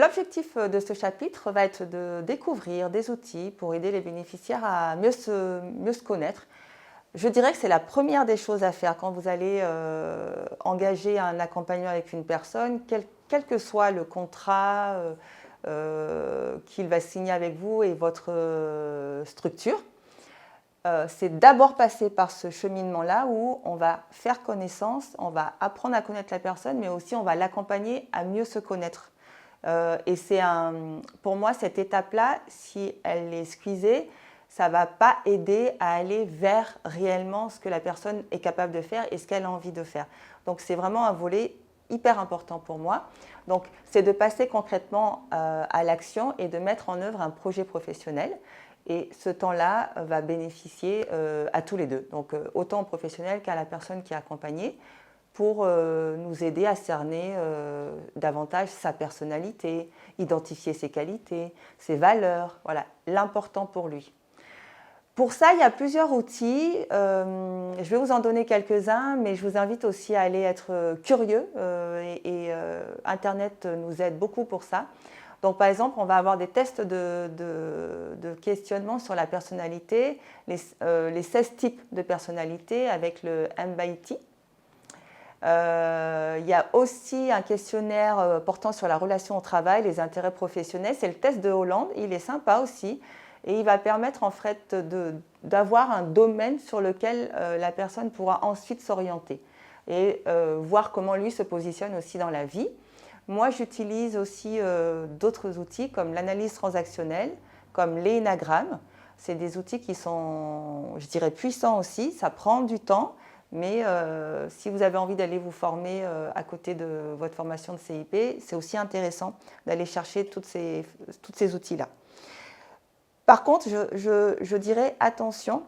l'objectif de ce chapitre va être de découvrir des outils pour aider les bénéficiaires à mieux se connaître. Je dirais que c'est la première des choses à faire quand vous allez engager un accompagnement avec une personne, quel que soit le contrat qu'il va signer avec vous et votre structure. C'est d'abord passer par ce cheminement-là où on va faire connaissance, on va apprendre à connaître la personne, mais aussi on va l'accompagner à mieux se connaître. Et pour moi, cette étape-là, si elle est squeezée, ça ne va pas aider à aller vers réellement ce que la personne est capable de faire et ce qu'elle a envie de faire. Donc c'est vraiment un volet hyper important pour moi. Donc c'est de passer concrètement à l'action et de mettre en œuvre un projet professionnel. Et ce temps-là va bénéficier à tous les deux, donc autant au professionnel qu'à la personne qui est accompagnée, pour nous aider à cerner davantage sa personnalité, identifier ses qualités, ses valeurs, voilà, l'important pour lui. Pour ça, il y a plusieurs outils. Je vais vous en donner quelques-uns, mais je vous invite aussi à aller être curieux et Internet nous aide beaucoup pour ça. Donc, par exemple, on va avoir des tests de questionnement sur la personnalité, les 16 types de personnalité avec le MBTI. Il y a aussi un questionnaire portant sur la relation au travail, les intérêts professionnels. C'est le test de Hollande, il est sympa aussi. Et il va permettre en fait d'avoir un domaine sur lequel la personne pourra ensuite s'orienter et voir comment lui se positionne aussi dans la vie. Moi, j'utilise aussi d'autres outils comme l'analyse transactionnelle, comme l'énagramme. C'est des outils qui sont, je dirais, puissants aussi. Ça prend du temps, mais si vous avez envie d'aller vous former à côté de votre formation de CIP, c'est aussi intéressant d'aller chercher tous ces outils-là. Par contre, je dirais attention,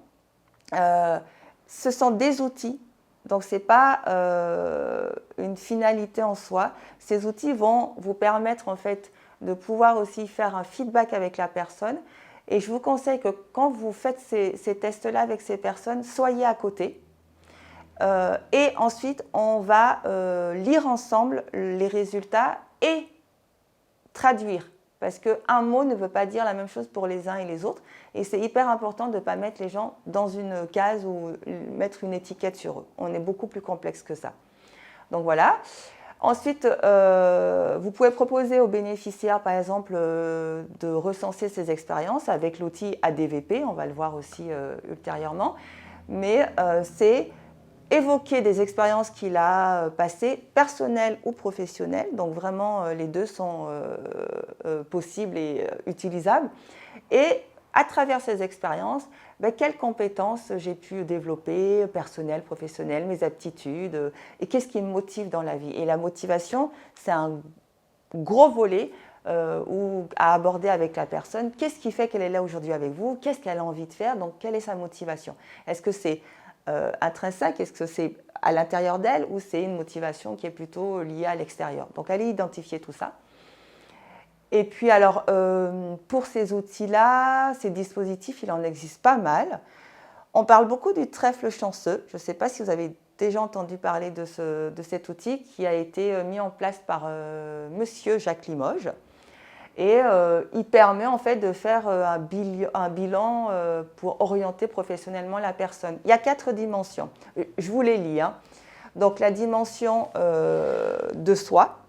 ce sont des outils, donc ce n'est pas une finalité en soi. Ces outils vont vous permettre en fait de pouvoir aussi faire un feedback avec la personne. Et je vous conseille que quand vous faites ces tests-là avec ces personnes, soyez à côté. Et ensuite, on va lire ensemble les résultats et traduire. Parce qu'un mot ne veut pas dire la même chose pour les uns et les autres. Et c'est hyper important de ne pas mettre les gens dans une case ou mettre une étiquette sur eux. On est beaucoup plus complexe que ça. Donc voilà. Ensuite, vous pouvez proposer aux bénéficiaires, par exemple, de recenser ses expériences avec l'outil ADVP. On va le voir aussi ultérieurement. Mais c'est évoquer des expériences qu'il a passées, personnelles ou professionnelles. Donc vraiment, les deux sont possibles et utilisables. Et à travers ces expériences, quelles compétences j'ai pu développer, personnelles, professionnelles, mes aptitudes, et qu'est-ce qui me motive dans la vie. Et la motivation, c'est un gros volet à aborder avec la personne. Qu'est-ce qui fait qu'elle est là aujourd'hui avec vous? Qu'est-ce qu'elle a envie de faire? Donc, quelle est sa motivation? Est-ce que c'est intrinsèque? Est-ce que c'est à l'intérieur d'elle ou c'est une motivation qui est plutôt liée à l'extérieur? Donc, allez identifier tout ça. Et puis, alors, pour ces outils-là, ces dispositifs, il en existe pas mal. On parle beaucoup du trèfle chanceux. Je ne sais pas si vous avez déjà entendu parler de cet outil qui a été mis en place par Monsieur Jacques Limoges. Et il permet en fait de faire un bilan pour orienter professionnellement la personne. Il y a 4 dimensions. Je vous les lis. Donc la dimension de soi.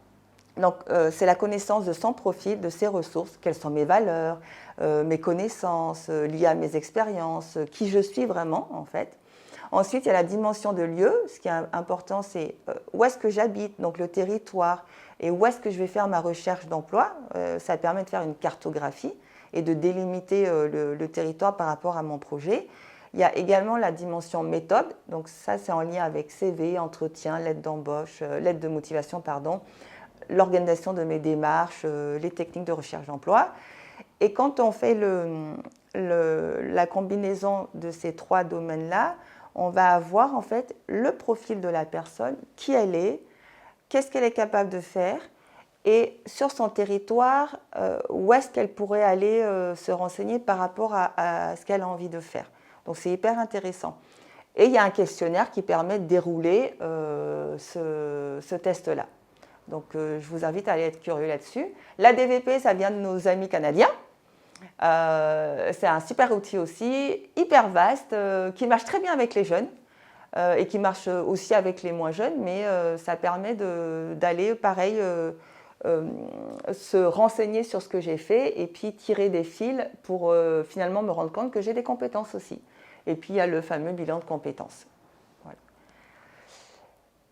Donc c'est la connaissance de son profil, de ses ressources, quelles sont mes valeurs, mes connaissances liées à mes expériences, qui je suis vraiment en fait. Ensuite, il y a la dimension de lieu. Ce qui est important, c'est où est-ce que j'habite, donc le territoire, et où est-ce que je vais faire ma recherche d'emploi. Ça permet de faire une cartographie et de délimiter le territoire par rapport à mon projet. Il y a également la dimension méthode. Donc ça, c'est en lien avec CV, entretien, lettre d'embauche, lettre de motivation, pardon, l'organisation de mes démarches, les techniques de recherche d'emploi. Et quand on fait la combinaison de ces 3 domaines-là, on va avoir en fait le profil de la personne, qui elle est, qu'est-ce qu'elle est capable de faire et sur son territoire, où est-ce qu'elle pourrait aller se renseigner par rapport à ce qu'elle a envie de faire. Donc c'est hyper intéressant. Et il y a un questionnaire qui permet de dérouler ce test-là. Donc, je vous invite à aller être curieux là-dessus. La DVP, ça vient de nos amis canadiens. C'est un super outil aussi, hyper vaste, qui marche très bien avec les jeunes et qui marche aussi avec les moins jeunes, mais ça permet d'aller, pareil, se renseigner sur ce que j'ai fait et puis tirer des fils pour finalement me rendre compte que j'ai des compétences aussi. Et puis, il y a le fameux bilan de compétences. Voilà.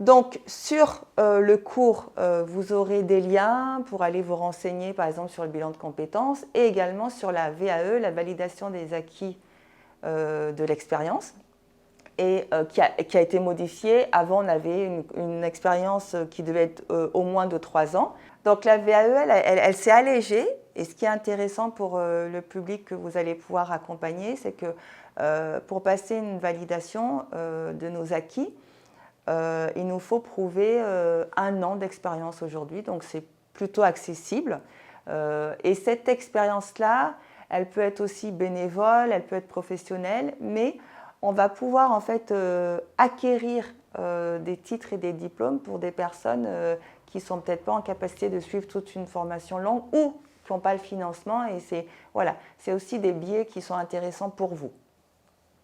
Donc, sur le cours, vous aurez des liens pour aller vous renseigner, par exemple, sur le bilan de compétences et également sur la VAE, la validation des acquis de l'expérience, et qui a été modifiée. Avant, on avait une expérience qui devait être au moins de 3 ans. Donc, la VAE, elle s'est allégée. Et ce qui est intéressant pour le public que vous allez pouvoir accompagner, c'est que pour passer une validation de nos acquis, il nous faut prouver 1 an d'expérience aujourd'hui, donc c'est plutôt accessible. Et cette expérience-là, elle peut être aussi bénévole, elle peut être professionnelle, mais on va pouvoir en fait acquérir des titres et des diplômes pour des personnes qui ne sont peut-être pas en capacité de suivre toute une formation longue ou qui n'ont pas le financement. Et c'est aussi des biais qui sont intéressants pour vous.